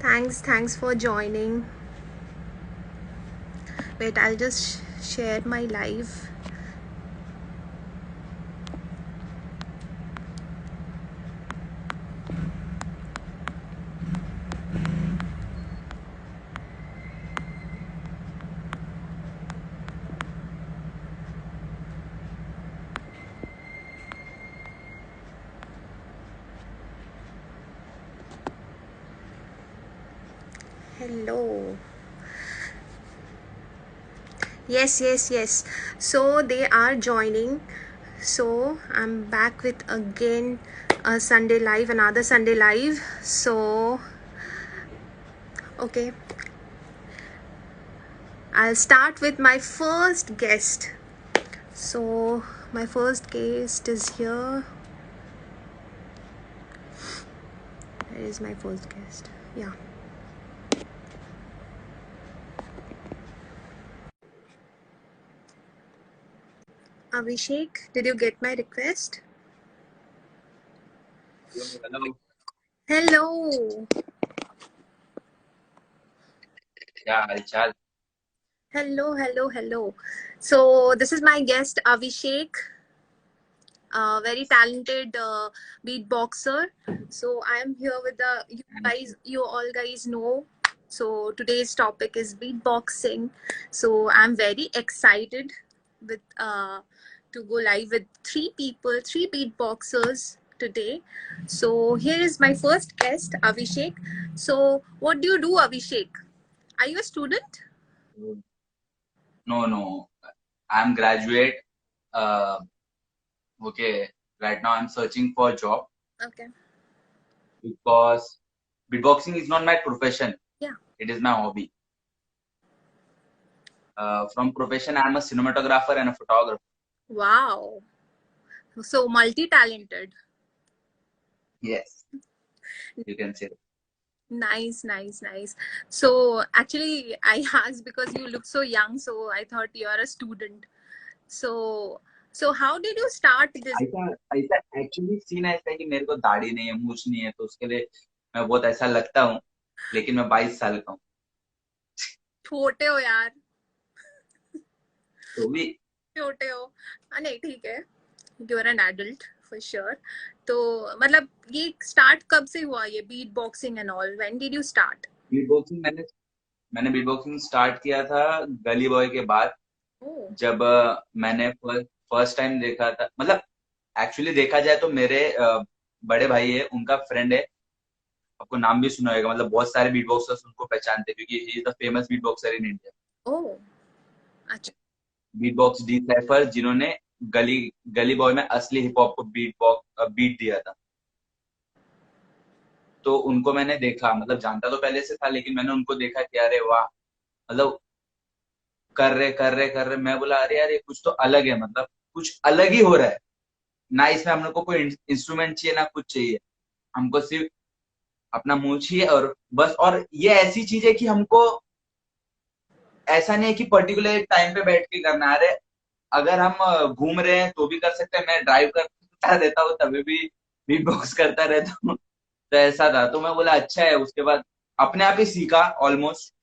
Thanks for joining. Wait, I'll just share my live. Hello. Yes. So they are joining. So I'm back with again a Sunday live, another Sunday live. So okay, I'll start with my first guest. So my first guest is here. Where is my first guest? Yeah. Abhishek, did you get my request? Hello. Hello. Yeah, Halchal. Hello. So this is my guest Abhishek, very talented beatboxer. So I am here with you all guys know. So today's topic is beatboxing. So I'm very excited with to go live with three people, three beatboxers today. So here is my first guest, Abhishek. So what do you do, Abhishek? Are you a student? No. I'm graduate. Uh, okay. Right now I'm searching for a job Okay. because beatboxing is not my profession. Yeah. It is my hobby. From profession, I'm a cinematographer and a photographer. Wow. So multi-talented. Yes, you can say that. Nice. So actually I asked because you look so young, so I thought you are a student. So so how did you start this? ऐसा actually scene ऐसा है कि मेरे को दाढ़ी नहीं है, मूछ नहीं है, तो उसके लिए मैं बहुत ऐसा लगता हूँ, लेकिन मैं 22 साल का हूँ, छोटे हो यार, तो भी छोटे हो। नहीं ठीक है, you are an adult for sure. तो मतलब ये स्टार्ट कब से हुआ, ये beat boxing and all? When did you start? Beatboxing मैंने बीटबॉक्सिंग स्टार्ट किया था गली बॉय के बाद, ओह। जब मैंने फर्स्ट टाइम देखा था। मतलब एक्चुअली देखा जाए तो मेरे बड़े भाई है, उनका फ्रेंड है, आपको नाम भी सुना होगा। मतलब बहुत सारे बीट बॉक्सर्स उनको पहचानते हैं क्योंकि he is the famous beat boxer in India. Oh. अच्छा। बीट बॉक्स डी साइफर, जिन्होंने गली गली बॉय में असली हिप हॉप को बीट दिया था। तो उनको मैंने देखा, मतलब जानता तो पहले से था, लेकिन मैंने उनको देखा कि अरे वाह, मतलब कर रहे। मैं बोला अरे यार, ये कुछ तो अलग है, मतलब कुछ अलग ही हो रहा है ना। इसमें हम लोग को कोई इंस्ट्रूमेंट चाहिए ना कुछ चाहिए, हमको सिर्फ अपना मुंह चाहिए और बस। और ये ऐसी चीज है कि हमको ऐसा नहीं है कि पर्टिकुलर एक टाइम पे बैठ के करना है। अरे अगर हम घूम रहे हैं तो भी कर सकते हैं, मैं ड्राइव करता रहता हूँ तभी भी बीट बॉक्स करता रहता हूँ। तो ऐसा था, तो मैं बोला अच्छा है। उसके बाद अपने आप ही सीखा ऑलमोस्ट,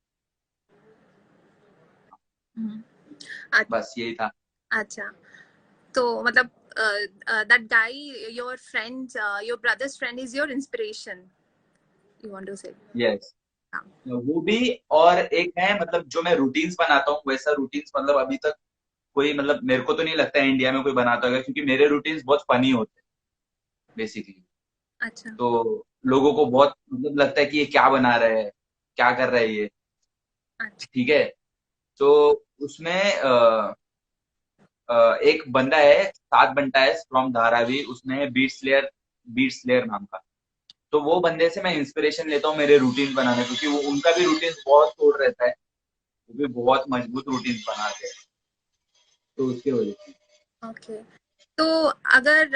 बस यही था। अच्छा। तो मतलब that guy, your friend, your brother's friend is your inspiration, you want to say? Yes, हाँ। वो भी। और एक है, मतलब जो मैं रूटीन्स बनाता हूँ वैसा रूटीन्स मतलब अभी तक कोई, मतलब मेरे को तो नहीं लगता है इंडिया में कोई बनाता होगा, क्योंकि मेरे रूटीन्स बहुत फनी होते हैं बेसिकली। अच्छा। तो लोगों को बहुत मतलब लगता है कि ये क्या बना रहे हैं, क्या कर रहा है ये। अच्छा। ठीक है, तो उसमें एक बंदा है, सात बंटा है फ्रॉम धारावी, उसने बीट स्लेयर नाम का। तो वो बंदे से मैं इंस्पिरेशन लेता हूँ मेरे रूटीन बनाने, क्योंकि वो उनका भी रूटीन बहुत तोड़ रहता है, वो भी बहुत मजबूत रूटीन बनाते हैं, तो उसकी वजह से। ओके। तो अगर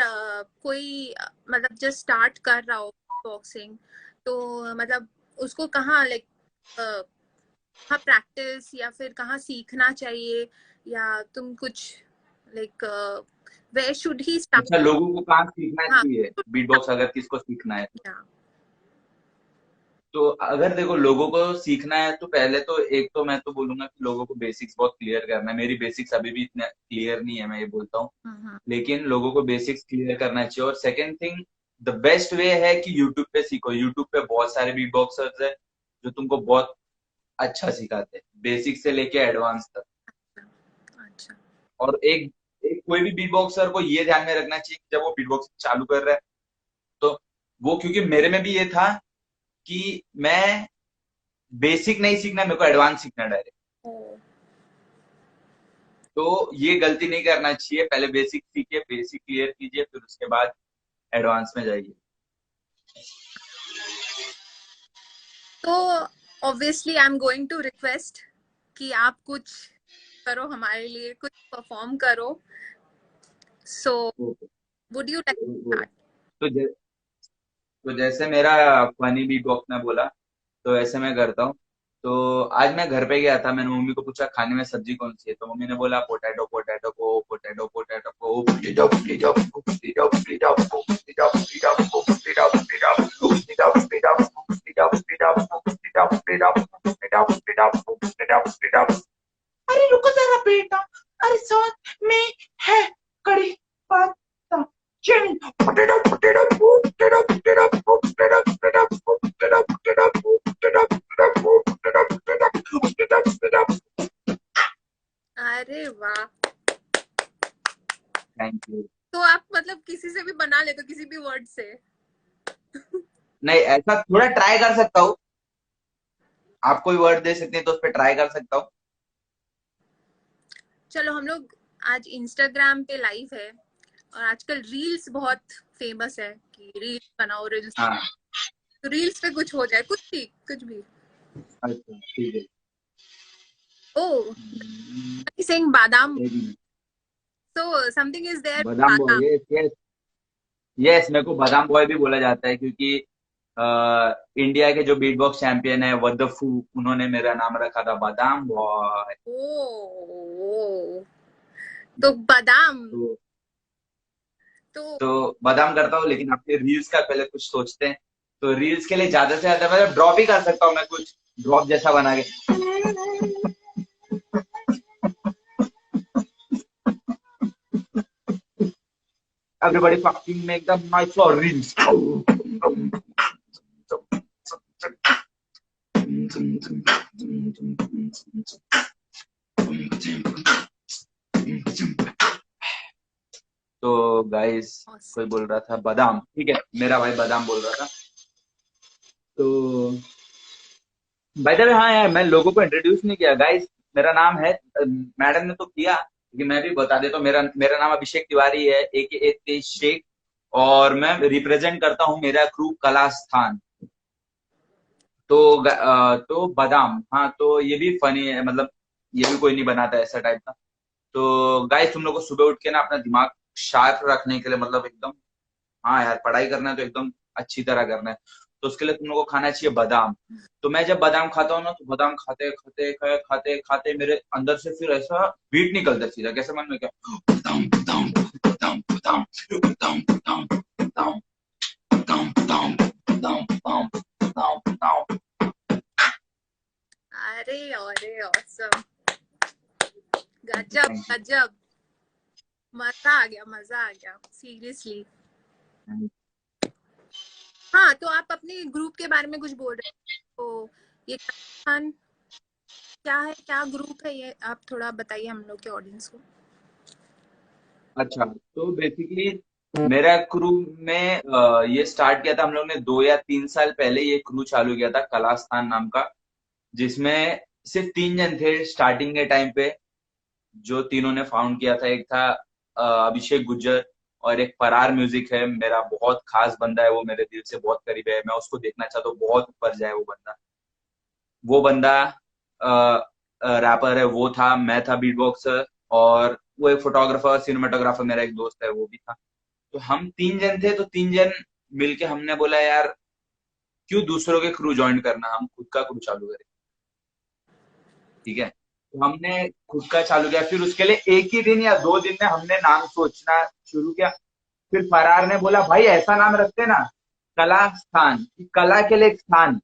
कोई मतलब जस्ट स्टार्ट कर रहा हो बॉक्सिंग, तो मतलब उसको कहाँ लाइक कहाँ प्रैक्टिस या फिर कहाँ सीखना चाहिए, या तुम कुछ लाइक वेयर शुड ही अच्छा, स्टार्ट? लोगों को कहाँ सीखना हाँ। चाहिए बीट बॉक्स, अगर किसको सीखना है? या तो अगर देखो लोगों को सीखना है तो पहले तो एक तो मैं तो बोलूंगा कि लोगों को बेसिक्स बहुत क्लियर करना है। मेरी बेसिक्स अभी भी इतना क्लियर नहीं है, मैं ये बोलता हूँ, हम्म। लेकिन लोगों को बेसिक्स क्लियर करना चाहिए। और second thing, the best way है कि यूट्यूब पे सीखो। यूट्यूब पे बहुत सारे बीट बॉक्सर्स है जो तुमको बहुत अच्छा सिखाते हैं, बेसिक से लेके एडवांस तक। अच्छा। और एक कोई भी बीट बॉक्सर को ये ध्यान में रखना चाहिए कि जब वो बीट बॉक्सिंग चालू कर रहा है तो वो, क्योंकि मेरे में भी ये था कि मैं बेसिक नहीं सीखना, मेरे को एडवांस सीखना डायरेक्ट। ओ। तो ये गलती नहीं करना चाहिए, पहले बेसिक सीखिए, बेसिक क्लियर कीजिए, फिर उसके बाद एडवांस में जाइए। तो obviously I am going to request कि आप कुछ करो हमारे लिए, कुछ परफॉर्म करो। सो तो, वुड यू लाइक तो, दैट? तो, तो जैसे मेरा फनी बीट बॉक्स में बोला, तो ऐसे मैं करता हूँ। तो आज मैं घर पे गया था, मैंने मम्मी को पूछा खाने में सब्जी कौन सी है, तो मम्मी ने बोला पोटैटो, पोटैटो को पोटैटो, पोटैटो को potato, potato, potato, potato, potato, potato, potato, potato, potato, potato, potato, potato, potato. अरे रुको जरा बेटा, अरे साथ में है कड़ी पत्ता, चिन potato, potato, potato, potato, potato, potato, potato, potato, potato, potato, potato, potato, potato. अरे वाह। Thank you. तो आप मतलब किसी से भी बना लेते हो, किसी भी वर्ड से? नहीं, ऐसा थोड़ा ट्राई कर सकता हूँ, आप कोई वर्ड दे सकते हैं तो उस पर ट्राई कर सकता हूँ। चलो हम लोग आज इंस्टाग्राम पे लाइव है, और आजकल रील्स बहुत फेमस है कि रील्स बनाओ, रील्स। हाँ, तो रील्स पे कुछ हो जाए, कुछ भी, कुछ भी। अच्छा ठीक है। ओ, सेइंग बादाम। एक मिनट। सो समथिंग इज देयर बादाम बादाम। बॉय, यस यस, मेरे को बादाम बॉय भी बोला जाता है क्योंकि इंडिया के जो बीट बॉक्स चैंपियन है वदफू, उन्होंने मेरा नाम रखा था बादाम बॉय। ओ, तो बादाम। तो तो तो बादाम करता हूँ, लेकिन आपके रील्स का पहले कुछ सोचते हैं। तो रील्स के लिए ज्यादा से ज्यादा मतलब ड्रॉप ही कर सकता हूँ मैं, कुछ ड्रॉप जैसा बना के। Everybody fucking make the nice for reels. तो गाइस, कोई बोल रहा था बादाम, ठीक है, मेरा भाई बादाम बोल रहा था। तो बाय द वे, हाँ यार, मैं लोगों को इंट्रोड्यूस नहीं किया गाइस। मेरा नाम है, मैडम ने तो किया, लेकिन मैं भी बता देता हूँ, मेरा मेरा नाम अभिषेक तिवारी है, AKA तेज शेख। और मैं रिप्रेजेंट करता हूँ मेरा क्रू कलास्थान। तो तो बादाम, हाँ, तो ये भी फनी है, मतलब ये भी कोई नहीं बनाता ऐसा टाइप का। तो गाइस, तुम लोग को सुबह उठ के ना अपना दिमाग शार्प रखने के लिए, मतलब एकदम, हाँ यार, पढ़ाई करना है तो एकदम अच्छी तरह करना है, तो उसके लिए तुम लोग को खाना चाहिए बादाम। तो मैं जब बादाम खाता हूँ ना, तो बादाम खाते खाते खाते खाते मेरे अंदर से फिर ऐसा बीट निकलता है सीधा, कैसे मन में क्या, बादाम बादाम बादाम बादाम बादाम बादाम बादाम बादाम बादाम बादाम बादाम बादाम बादाम। अरे अरे ऑसम, गजब गजब, मजा आ गया, मजा आ गया सीरियसली। हाँ, तो आप अपने ग्रुप के बारे में कुछ बोल रहे थे, तो ये खान क्या है, क्या ग्रुप है ये, आप थोड़ा बताइए हम लोग के ऑडियंस को। अच्छा, तो बेसिकली मेरा क्रू में ये स्टार्ट किया था हम लोग ने 2 या 3 साल पहले, ये क्रू चालू किया था कलास्थान नाम का, जिसमें सिर्फ 3 जन थे स्टार्टिंग के टाइम पे, जो तीनों ने फाउंड किया था। एक था अभिषेक गुज्जर, और एक फरार म्यूजिक है, मेरा बहुत खास बंदा है, वो मेरे दिल से बहुत करीब है, मैं उसको देखना चाहता हूँ बहुत ऊपर जाए वो बंदा। वो बंदा रैपर है, वो था, मैं था बीट बॉक्सर, और वो एक फोटोग्राफर सिनेमाटोग्राफर मेरा एक दोस्त है, वो भी था। तो हम 3 जन थे, तो 3 जन मिलके हमने बोला यार, क्यों दूसरों के क्रू ज्वाइन करना, हम खुद का क्रू चालू करें। ठीक है, तो हमने खुद का चालू किया, फिर उसके लिए एक ही दिन या 2 दिन में हमने नाम सोचना शुरू किया। फिर फरार ने बोला भाई ऐसा नाम रखते ना, कला स्थान, कला के लिए एक स्थान।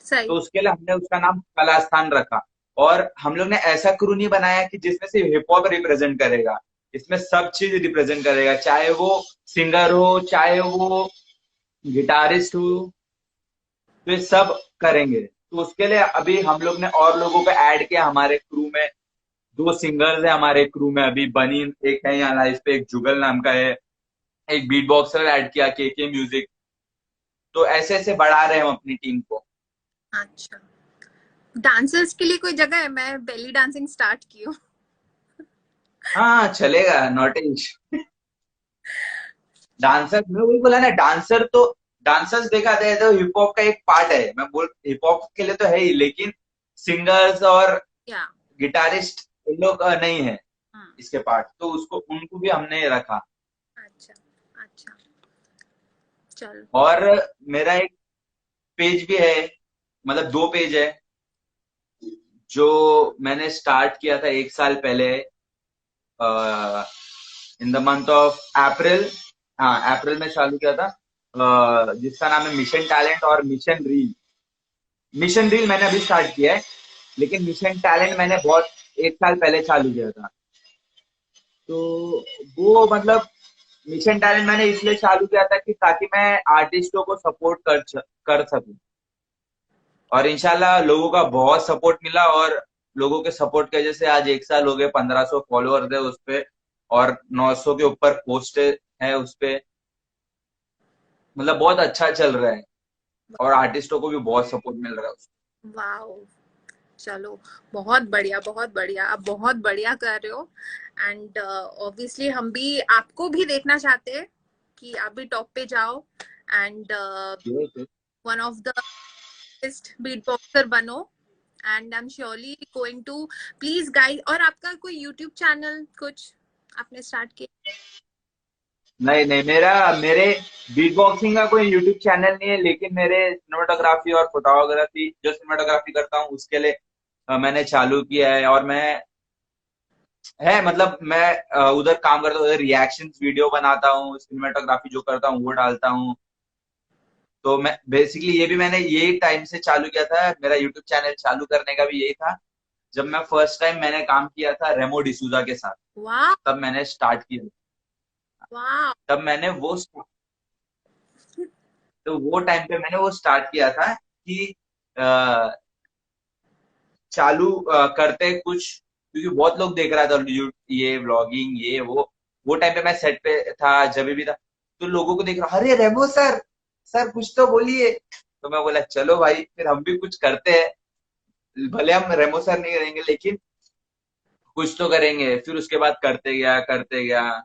तो सही। उसके लिए हमने उसका नाम कलास्थान रखा। और हम लोग ने ऐसा क्रू नहीं बनाया कि जिसमें सिर्फ हिप हॉप रिप्रेजेंट करेगा, इसमें सब चीज रिप्रेजेंट करेगा, चाहे वो सिंगर हो, चाहे वो गिटारिस्ट हो, तो ये सब करेंगे। तो उसके लिए अभी हम लोग ने और लोगों को ऐड किया हमारे क्रू में। दो सिंगर्स है हमारे क्रू में अभी, बनी एक है यहाँ लाइफ पे, एक जुगल नाम का है, एक बीट बॉक्सर ऐड किया के म्यूजिक। तो ऐसे ऐसे बढ़ा रहे हैं हम अपनी टीम को। अच्छा, डांसर्स के लिए कोई जगह है? मैं बेली डांसिंग स्टार्ट की हूँ। हाँ चलेगा, नॉट इश। डांसर मैं वही बोला ना, डांसर तो डांसर्स देखा जाए तो हिप हॉप का एक पार्ट है, मैं बोल हिप हॉप के लिए तो है ही, लेकिन सिंगर्स और या। गिटारिस्ट इन लोग नहीं है हाँ। इसके पार्ट, तो उसको उनको भी हमने रखा। अच्छा। अच्छा। चलो। और मेरा एक पेज भी है, मतलब दो पेज है, जो मैंने स्टार्ट किया था एक साल पहले, in the month of April. हाँ अप्रैल में चालू किया था, जिसका नाम है मिशन टैलेंट और मिशन रील। मिशन रील मैंने अभी स्टार्ट किया है, लेकिन मिशन टैलेंट मैंने बहुत एक साल पहले चालू किया था। तो वो मतलब मिशन टैलेंट मैंने इसलिए चालू किया था कि ताकि मैं आर्टिस्टों को सपोर्ट कर सकूं। और इंशाल्लाह लोगों का बहुत सपोर्ट मिला, और लोगों के सपोर्ट की वजह से आज एक साल हो गए, 1500 फॉलोअर्स है उस पे, और 900 के ऊपर पोस्ट है उस पे। मतलब बहुत अच्छा चल रहा है, और आर्टिस्टों को भी बहुत सपोर्ट मिल रहा है उसको। वाओ। चलो, बहुत बढ़िया, बहुत बढ़िया, आप बहुत बढ़िया कर रहे हो। एंड ऑब्वियसली हम भी आपको भी देखना चाहते हैं कि आप भी टॉप पे जाओ and one of the best beat boxer बनो। And I am surely going to, please guys. और आपका कोई यूट्यूब चैनल कुछ आपने स्टार्ट किया? नहीं नहीं, मेरे बीट बॉक्सिंग का कोई यूट्यूब चैनल नहीं है, लेकिन मेरे सिनेमाटोग्राफी और फोटोग्राफी, जो सिनेमाटोग्राफी करता हूँ उसके लिए मैंने चालू किया है। और मैं है मतलब मैं उधर काम करता हूँ, उधर रिएक्शंस वीडियो बनाता हूँ, सिनेमाटोग्राफी जो करता हूँ वो डालता हूँ। तो मैं बेसिकली ये भी मैंने यही टाइम से चालू किया था, मेरा यूट्यूब चैनल चालू करने का भी यही था, जब मैं फर्स्ट टाइम मैंने काम किया था रेमो डिसूजा के साथ, वाह। तब मैंने स्टार्ट किया। वाह। तब मैंने वो तो वो टाइम पे मैंने वो स्टार्ट किया था कि अ, चालू करते कुछ, क्योंकि बहुत लोग देख रहा था ये व्लॉगिंग ये वो टाइम पे मैं सेट पे था, जब भी था, तो लोगों को देख रहा, अरे रेमो सर, सर कुछ तो बोलिए। तो मैं बोला चलो भाई फिर हम भी कुछ करते हैं, भले हम रेमो सर नहीं रहेंगे लेकिन कुछ तो करेंगे। फिर उसके बाद करते गया करते गया,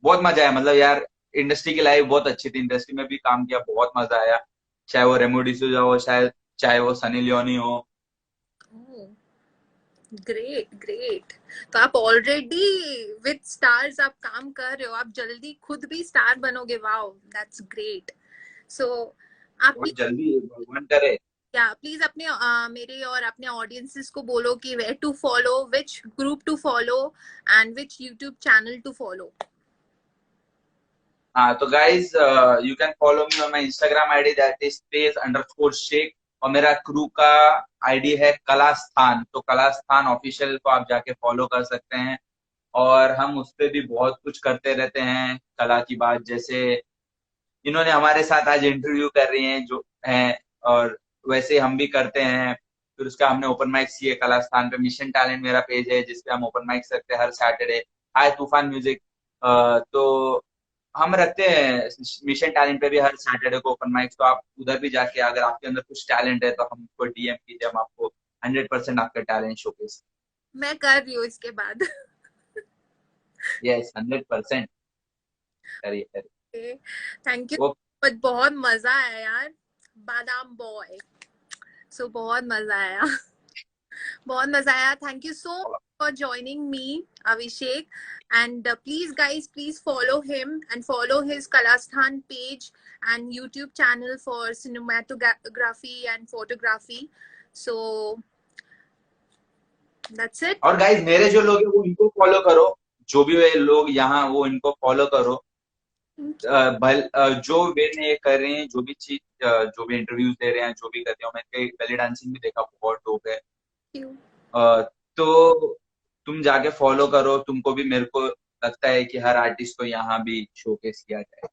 बहुत मजा आया। मतलब यार इंडस्ट्री की लाइफ बहुत अच्छी थी, इंडस्ट्री में भी काम किया, बहुत मजा आया, चाहे वो रेमो डिसूजा हो, शायद चाहे वो सनी लियोनी हो। Great, great. तो आप ऑलरेडी विद स्टार्स आप काम कर रहे हो, आप जल्दी खुद भी स्टार बनोगे। Wow, that's great. सो आप बहुत जल्दी, भगवान करे। या प्लीज अपने मेरे और अपने ऑडियंसेस को बोलो कि where to follow, which group to follow and which YouTube channel to follow. हाँ तो guys, you can follow me on my Instagram ID, that is तेज_शेख। और मेरा क्रू का आईडी है कलास्थान, तो कलास्थान ऑफिशियल को आप जाके फॉलो कर सकते हैं। और हम उस पे भी बहुत कुछ करते रहते हैं कला की बात, जैसे इन्होंने हमारे साथ आज इंटरव्यू कर रही हैं जो हैं, और वैसे हम भी करते हैं। फिर उसका हमने ओपन माइक्स किए कलास्थान पे। मिशन टैलेंट मेरा पेज है जिसपे हम ओपन माइक्स रखते हैं हर सैटरडे, हाय तूफान म्यूजिक। तो हम रखते हैं मिशन टैलेंट पे भी हर सैटरडे को ओपन माइक्स, तो आप उधर भी जाके अगर आपके अंदर कुछ टैलेंट है तो हमको डीएम कीजिए, हम आपको 100% आपका टैलेंट शोकेस। मैं कर रही हूँ इसके बाद। यस 100% करिए करिए। Thank you. वो बहुत मजा आया यार, बादाम बॉय। सो बहुत मजा आया। बहुत मजा आया। Thank you so much for joining me, Abhishek. And please guys, please follow him and follow his Kalasthan page and YouTube channel for cinematography and photography. So that's it. और गाइज मेरे जो लोग हैं वो इनको फॉलो करो, जो भी वे लोग यहाँ वो इनको फॉलो करो। जो वे ने ये कर रहे हैं, जो भी चीज जो भी इंटरव्यूज दे रहे हैं, जो भी करते हैं, मैंने बेली डांसिंग भी देखा, बहुत डोप है। you. तो तुम जाके फॉलो करो, तुमको भी, मेरे को लगता है कि हर आर्टिस्ट को यहाँ भी शोकेस किया जाए।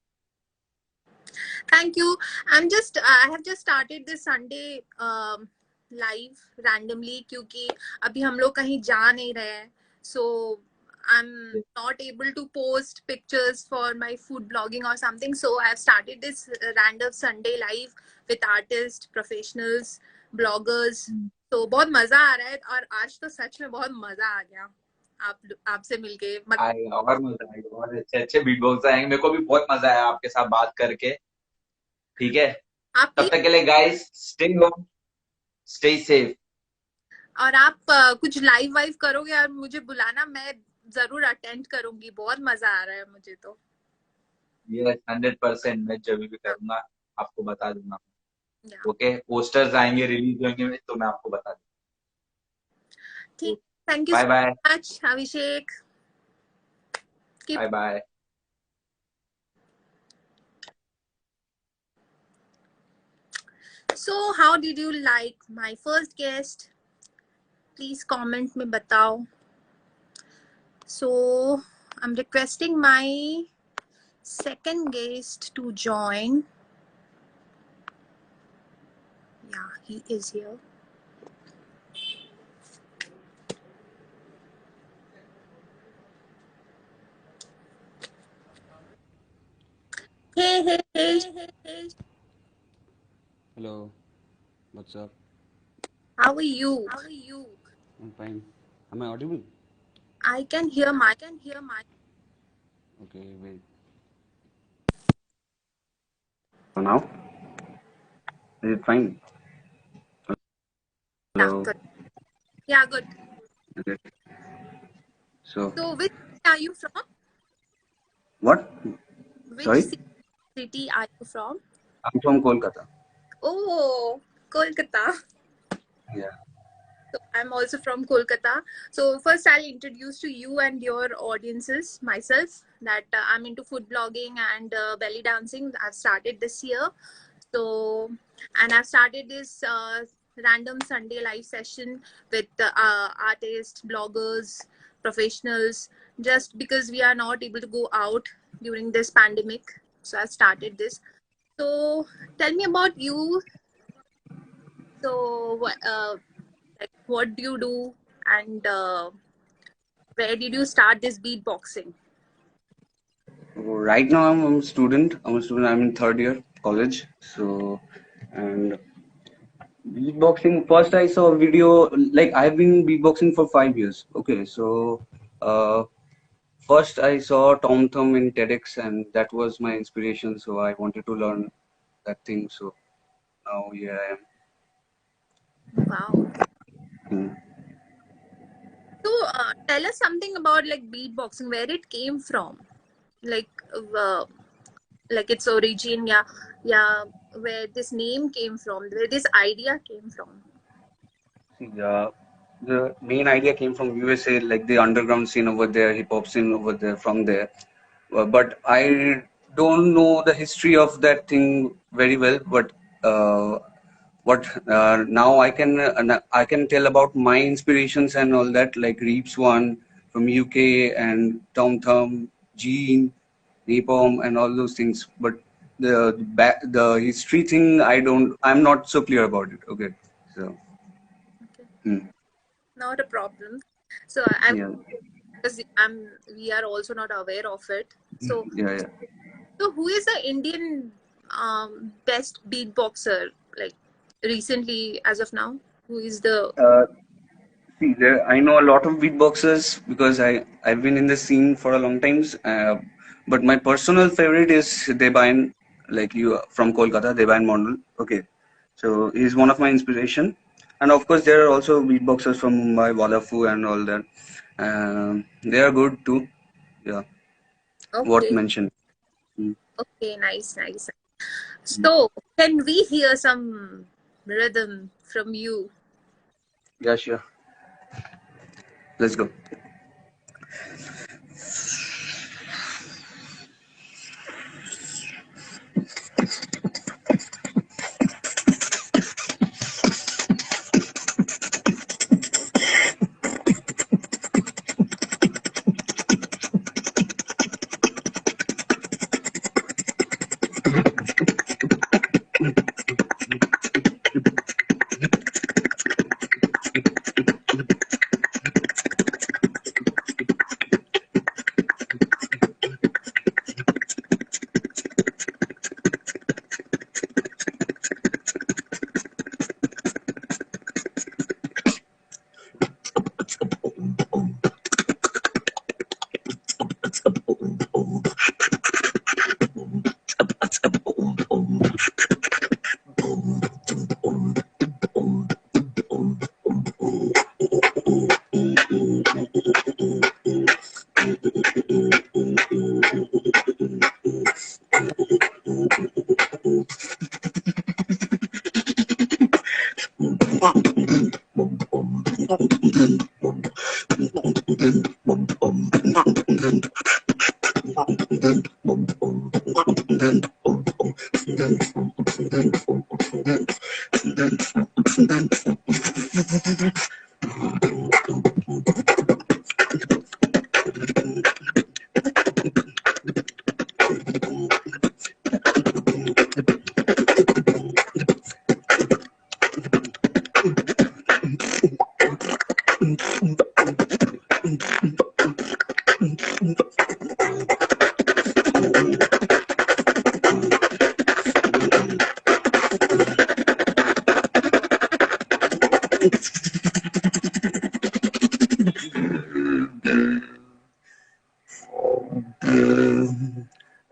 Thank you. I have just started this Sunday live randomly क्योंकि अभी हम लोग कहीं जा नहीं रहे हैं, so I'm not able to post pictures for my food blogging or something. So I have started this random Sunday live with artists, professionals, bloggers. तो बहुत मजा आ रहा है और आज तो सच में बहुत मजा आ गया आपसे मिलके। और मजा आएगा, बहुत अच्छे अच्छे बीट बॉक्स आएंगे, मेरे को भी बहुत मजा आया आपके साथ बात करके। ठीक है, आप तब तक के लिए guys, stay home, stay safe. और आप कुछ लाइव वाइव करोगे और मुझे बुलाना, मैं जरूर अटेंड करूंगी, बहुत मजा आ रहा है मुझे तो। ये 100% मैं जब भी करूंगा आपको बता दूंगा। Yeah. ओके, पोस्टर्स आएंगे, रिलीज होंगे तो मैं आपको बता दूंगा। ठीक, thank you bye so bye. Much Abhishek. Bye bye. So how did you like my first guest? Please comment में बताओ. So I'm requesting my second guest to join. Yeah, he is here. Hey. Hello, what's up? How are you? I'm fine. Am I audible? I can hear my. Okay, wait. So now? Is it fine? Hello? Yeah, good. Okay. So, which city are you from? what? Which Sorry? city are you from? I'm from Kolkata. Oh, Kolkata. Yeah. So I'm also from Kolkata. So first I'll introduce to you and your audiences myself that I'm into food blogging and belly dancing. I've started this year. So, and I've started this random Sunday live session with artists, bloggers, professionals, just because we are not able to go out during this pandemic. So I started this. So tell me about you. So like, what do you do, and where did you start this beatboxing? Right now, I'm a student. I'm in third year college. So, and beatboxing, first I saw a video, like I've been beatboxing for 5 years. Okay, so, first I saw Tom Thumb in TEDx, and that was my inspiration. So I wanted to learn that thing. So now here I am. Wow. Hmm. So tell us something about like beatboxing, where it came from, like uh, like its origin, yeah, where this name came from, where this idea came from. The main idea came from USA, like the underground scene over there, hip hop scene over there, from there. But I don't know the history of that thing very well. But what now I can tell about my inspirations and all that, like Reeps One from UK and Tom Thumb, Gene, Napalm, and all those things. But the history thing, I'm not so clear about it. Okay, so. Okay. Hmm. Not a problem. So Yeah. because we are also not aware of it. So Yeah. so who is the Indian best beatboxer, like recently as of now? Who is the See, I know a lot of beatboxers because I've been in the scene for a long time. But my personal favorite is Debayan, like you from Kolkata, Debayan Mondal. Okay, so he's one of my inspiration, and of course there are also beatboxers from Mumbai, Walafu, and all that. They are good too. Yeah, worth okay? mention. Mm. Okay, nice. So can we hear some rhythm from you? Yeah, sure. Let's go.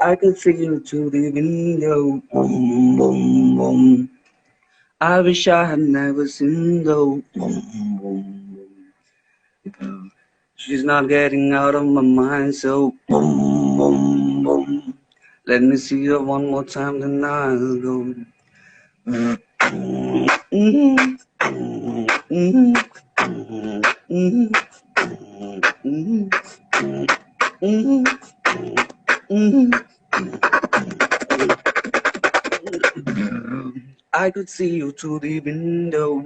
I could see you through the window. Boom, boom, boom. I wish I had never seen though. Boom, boom, boom. She's not getting out of my mind, so boom, boom, boom. Let me see her one more time, then I'll go. I could see you through the window.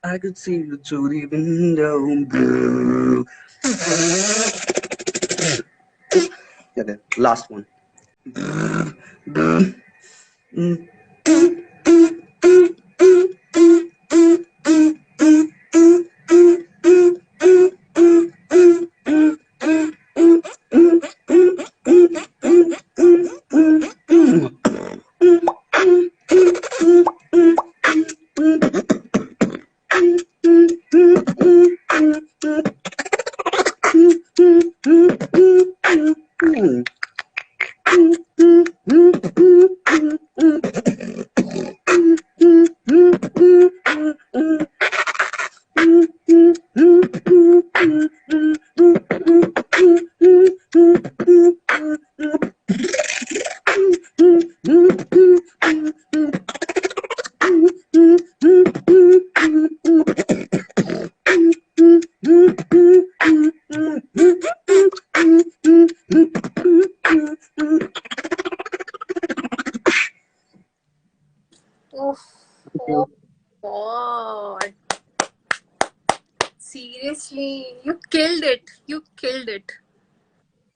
I could see you through the window. Okay, last one. Oh, Thank oh you. God. Seriously, you killed it. You killed it.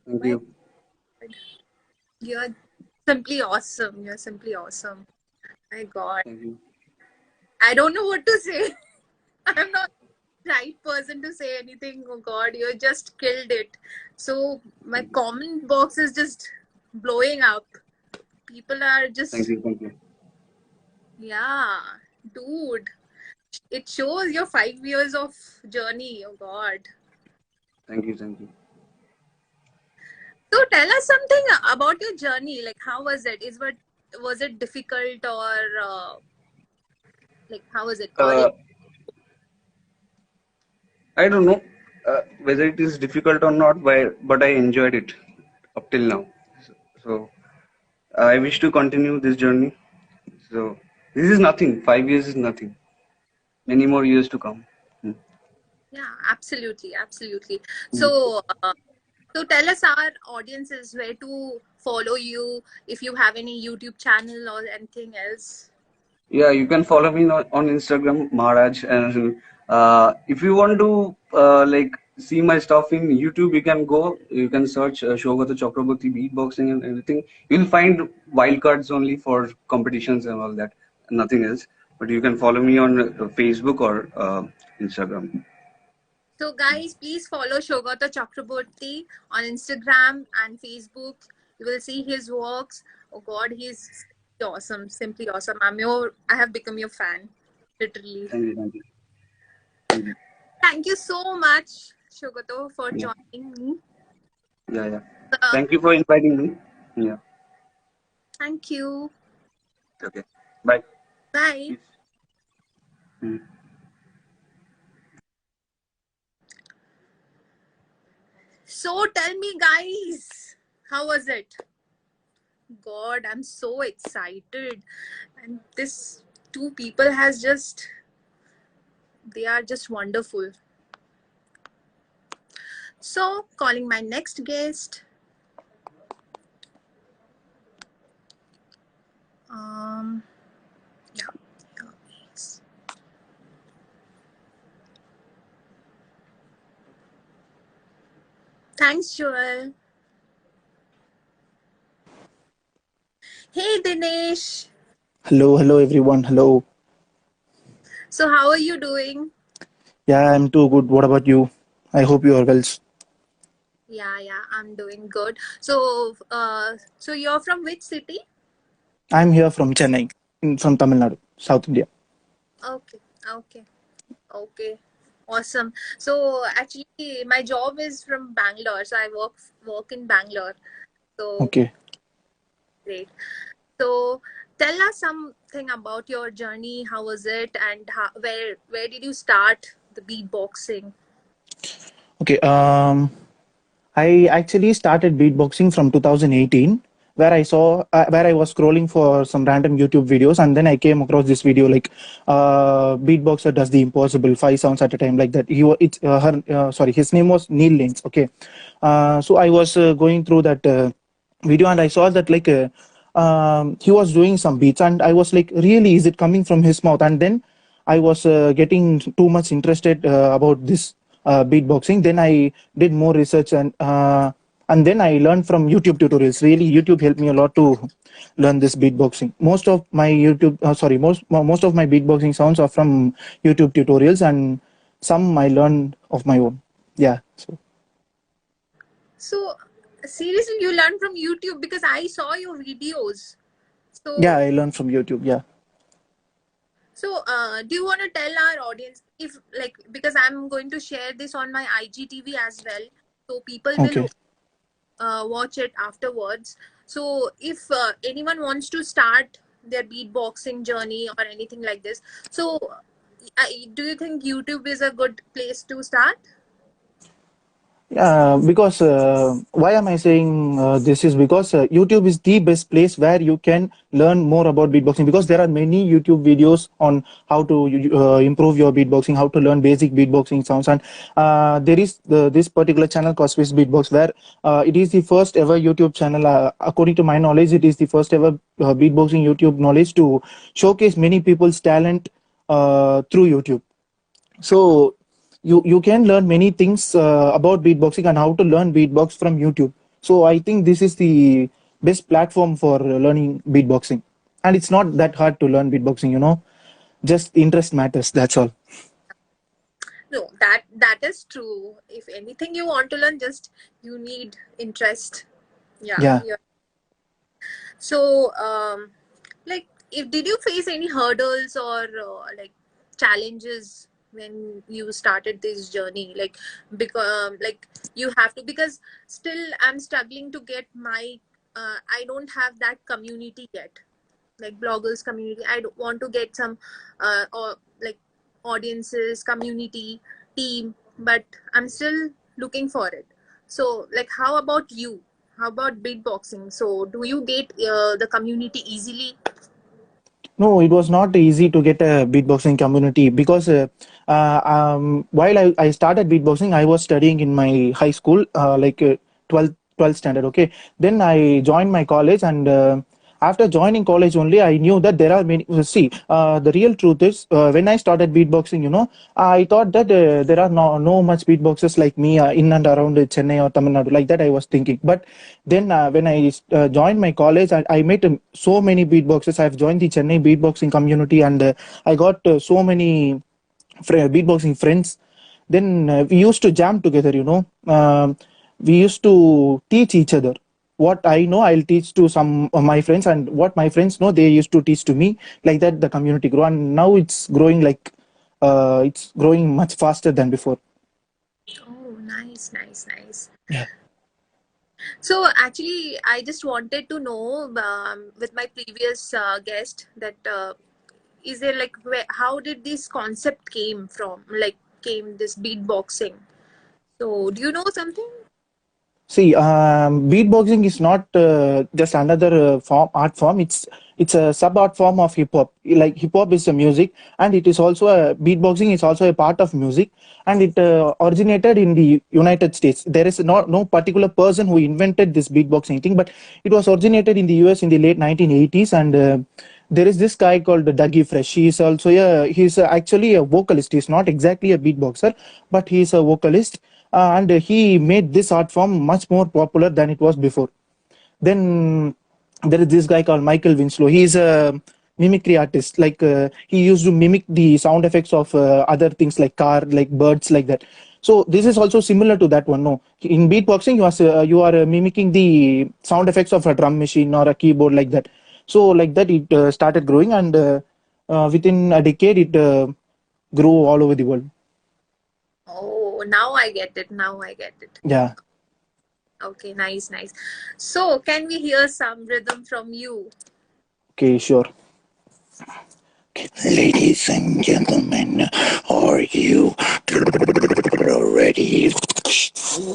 Thank My you. God. You're simply awesome. You're simply awesome. My God. Thank you. I don't know what to say. I'm not the right person to say anything. Oh God, you just killed it. So my Thank you. comment box is just blowing up. People are Thank just, you. Thank you. yeah, dude. It shows your 5 years of journey. Oh God. Thank you. Thank you. So tell us something about your journey. Like, how was it? Was it difficult or like how was it? College? Uh, I don't know whether it is difficult or not, but I enjoyed it up till now. So I wish to continue this journey. So this is nothing. 5 years is nothing. Many more years to come. Hmm. Yeah, absolutely, absolutely. Hmm. So tell us our audiences where to follow you if you have any YouTube channel or anything else. Yeah, you can follow me on Instagram, Maharaj. And if you want to like see my stuff in YouTube, you can go. You can search Shogata Chakraborty beatboxing and everything. You'll find wildcards only for competitions and all that. Nothing else. But you can follow me on Facebook or Instagram. So guys, please follow Shogata Chakraborty on Instagram and Facebook. You will see his works. Oh God, he's awesome, simply awesome. I have become your fan, literally. Thank you. Thank you. Thank you. Thank you so much, Shugato, for Yeah, joining me. yeah. Uh, Thank you for inviting me. Yeah. Thank you. Okay. Bye. Bye. Peace. Mm. So tell me, guys, how was it? God, I'm so excited. And this two people has just, they are just wonderful. So, calling my next guest. Um, yeah, yeah, yes. Thanks, Joel. Hey, Dinesh. Hello, hello everyone. Hello. So, how are you doing? Yeah, I'm too good. What about you? I hope you are well. Yeah, I'm doing good. So you're from which city? I'm here from Chennai, from Tamil Nadu, South India. Okay, okay, okay. Awesome. So actually, my job is from Bangalore, so I work in Bangalore. So Okay. great. So tell us something about your journey. How was it, and where did you start the beatboxing? Okay. I actually started beatboxing from 2018, where I was scrolling for some random YouTube videos, and then I came across this video like, beatboxer does the impossible, 5 sounds at a time, like that. His name was Neil Lins. Okay. So I was going through that video, and I saw that like he was doing some beats, and I was like, really, is it coming from his mouth? And then I was getting too much interested about this beatboxing. Then I did more research, and then I learned from YouTube tutorials. Really, YouTube helped me a lot to learn this beatboxing. Most of my beatboxing sounds are from YouTube tutorials, and some I learned of my own. Yeah. So So seriously, you learned from YouTube because I saw your videos. yeah, So I learned from YouTube. Yeah. do you want to tell our audience if, like, because I'm going to share this on my IGTV as well, so people will Okay. watch it afterwards. So, if anyone wants to start their beatboxing journey or anything like this, so do you think YouTube is a good place to start? Because why am I saying this is because YouTube is the best place where you can learn more about beatboxing, because there are many YouTube videos on how to improve your beatboxing, how to learn basic beatboxing sounds. And there is this particular channel called Swiss Beatbox, where it is the first ever YouTube channel, according to my knowledge, it is the first ever beatboxing YouTube knowledge to showcase many people's talent through YouTube. So you can learn many things about beatboxing and how to learn beatbox from YouTube. So I think this is the best platform for learning beatboxing, and it's not that hard to learn beatboxing, just interest matters, that's all. No, that is true. If anything you want to learn, just you need interest. Yeah, Yeah. yeah. So, like, if did you face any hurdles or like challenges when you started this journey? Like you have to, because still I'm struggling to get my. I don't have that community yet, like bloggers community. I don't want to get some, or like audiences, community, team, but I'm still looking for it. So, like, how about you? How about beatboxing? So, do you get the community easily? No, it was not easy to get a beatboxing community, because while I started beatboxing, I was studying in my high school, like 12th standard. Okay. Then I joined my college, and after joining college only, I knew that there are many. See, the real truth is, when I started beatboxing, I thought that there are no much beatboxers like me in and around Chennai or Tamil Nadu. Like that, I was thinking. But then when I joined my college, I met so many beatboxers. I've joined the Chennai beatboxing community, and I got so many beatboxing friends. Then we used to jam together. We used to teach each other. What I know, I'll teach to some of my friends, and what my friends know, they used to teach to me. Like that, the community grew, and now it's growing like it's growing much faster than before. Oh, nice, nice, nice. Yeah. So actually, I just wanted to know with my previous guest that is there like how did this concept came from? Like came this beatboxing? So do you know something? See, beatboxing is not just another art form. It's a sub art form of hip hop. Like hip hop is a music, and it is also a beatboxing is also a part of music, and it originated in the United States. There is no particular person who invented this beatboxing thing, but it was originated in the US in the late 1980s, and there is this guy called Dougie Fresh. He's actually a vocalist. He's not exactly a beatboxer, but he's a vocalist, and he made this art form much more popular than it was before. Then there is this guy called Michael Winslow. He's a mimicry artist. Like he used to mimic the sound effects of other things like car, like birds, like that. So this is also similar to that one. No, in beatboxing, you are mimicking the sound effects of a drum machine or a keyboard, like that. So like that, it started growing, and within a decade, it grew all over the world. Oh, now I get it. Now I get it. Yeah. Okay, nice, nice. So can we hear some rhythm from you? Okay, sure. Ladies and gentlemen, are you ready? Oh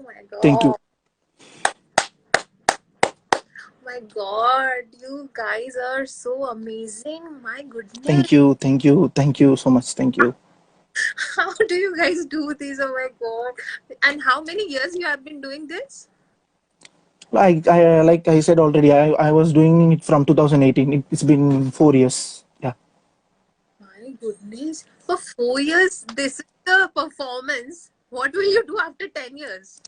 my Thank you. God. My God, you guys are so amazing. My goodness. Thank you. Thank you. Thank you so much. Thank you. How do you guys do this? Oh my God. And how many years you have been doing this? Like I said already, I was doing it from 2018. It's been 4 years. Yeah. My goodness. For 4 years, this is the performance. What will you do after 10 years?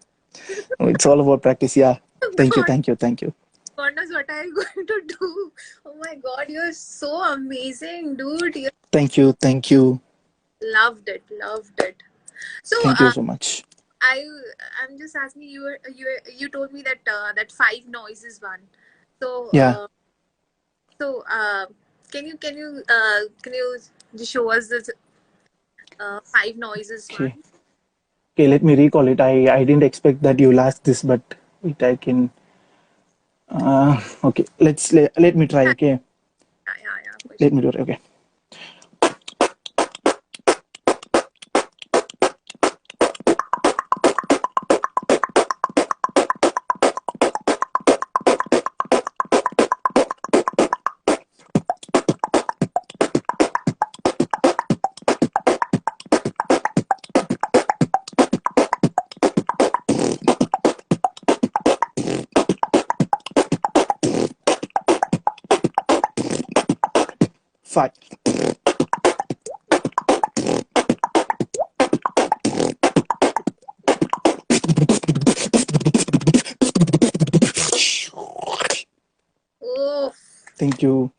It's all about practice. Yeah. Thank you. God, Thank you. Thank you. God knows what are you going to do? Oh my God, you're so amazing, dude. You Thank you. Thank you. loved it, loved it. So, Thank you so much. I'm just asking you. You told me that that five noise is one. So, Yeah. can you just show us this five noises Okay. one? Okay. Let me recall it. I didn't expect that you'll ask this, but it I can. Okay. Let me try. Okay. Yeah, for Let sure. me do it. Okay. 5. Oh, Thank you.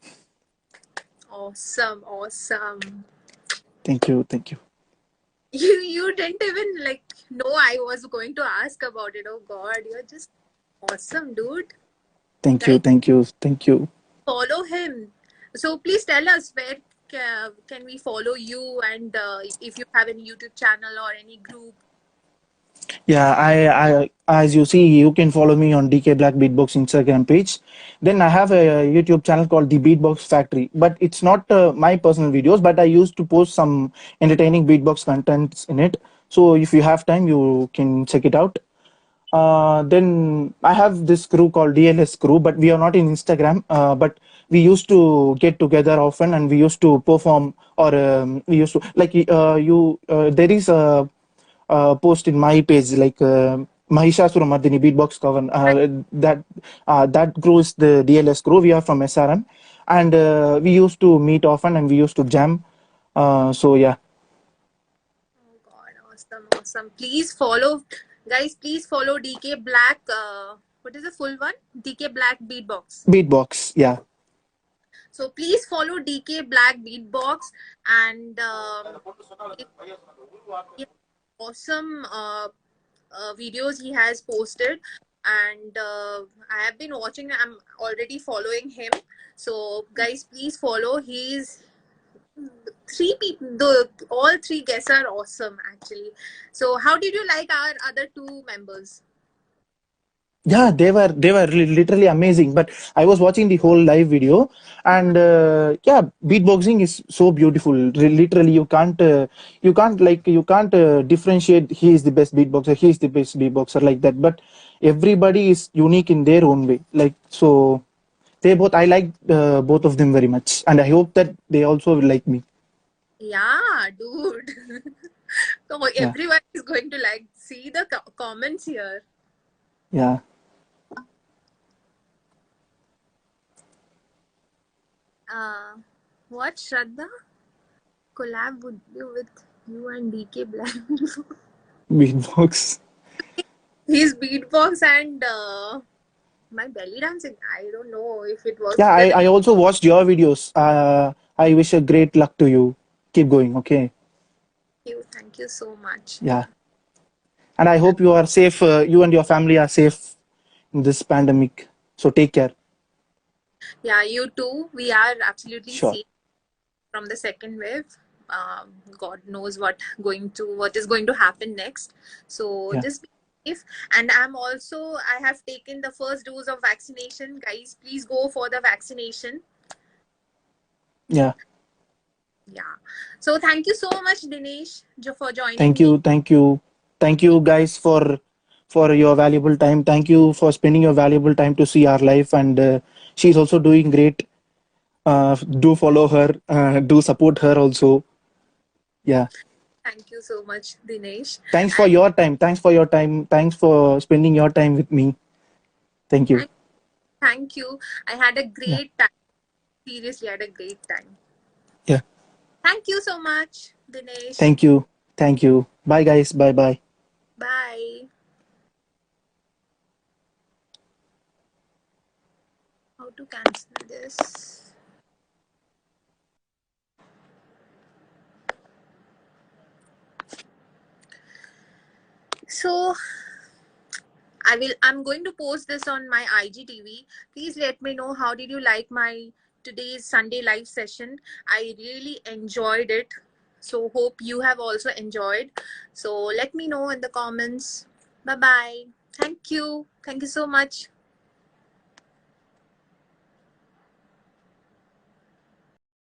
awesome, awesome. Thank you. Thank you. You didn't even like know I was going to ask about it. Oh God, you're just awesome, dude. Thank you. Guys, Thank you. Thank you. follow him. So please tell us where can we follow you, and if you have any YouTube channel or any group. Yeah, as you see, you can follow me on DK Black Beatbox Instagram page. Then I have a YouTube channel called The Beatbox Factory, but it's not my personal videos, but I used to post some entertaining beatbox contents in it. So if you have time, you can check it out. Then I have this crew called DLS crew, but we are not in Instagram. But we used to get together often, and we used to perform, or we used to like there is a post in my page like Mahishasura Mardini beatbox cover. That crew is the DLS crew. We are from SRM, and we used to meet often, and we used to jam. So yeah, Oh God, awesome, awesome. Please follow, guys. Please follow DK Black. What is the full one? DK Black Beatbox. beatbox. Yeah, So please follow DK Black Beatbox, and if he has awesome videos he has posted, and I have been watching. I'm already following him. So guys, please follow. He's three people. The all three guests are awesome actually. So how did you like our other two members? yeah, they were literally amazing. But I was watching the whole live video, and yeah, beatboxing is so beautiful. Literally, you can't differentiate. He is the best beatboxer. He is the best beatboxer like that. But everybody is unique in their own way. Like so, they both. I like both of them very much, and I hope that they also will like me. Yeah, dude. So Yeah, everyone is going to like see the comments here. yeah. Uh, what Shraddha? Collab would be with you and DK Black. Beatbox. His beatbox and my belly dancing. I don't know if it works. Yeah, I also watched your videos. I wish a great luck to you. Keep going, okay? Thank you so much. Yeah. And I hope you are safe. You and your family are safe in this pandemic. So take care. Yeah, you too. We are absolutely Sure. safe from the second wave. God knows what is going to happen next. So Yeah. just be safe. And I have taken the first dose of vaccination. Guys, please go for the vaccination. Yeah. Yeah. So thank you so much, Dinesh, for joining Thank me. you. Thank you. Thank you guys for your valuable time. Thank you for spending your valuable time to see our life. And she's also doing great. Do follow her. Do support her also. Yeah. Thank you so much, Dinesh. Thanks for And your time. Thanks for your time. Thanks for spending your time with me. Thank you. thank you. I had a Yeah. great time. Seriously, I had a great time. Yeah. Thank you so much, Dinesh. Thank you. Thank you. Bye, guys. Bye bye. Bye. How to cancel this? So I'm going to post this on my IGTV. Please let me know how did you like my today's Sunday live session. I really enjoyed it. So hope you have also enjoyed. So let me know in the comments. Bye bye. Thank you. Thank you so much.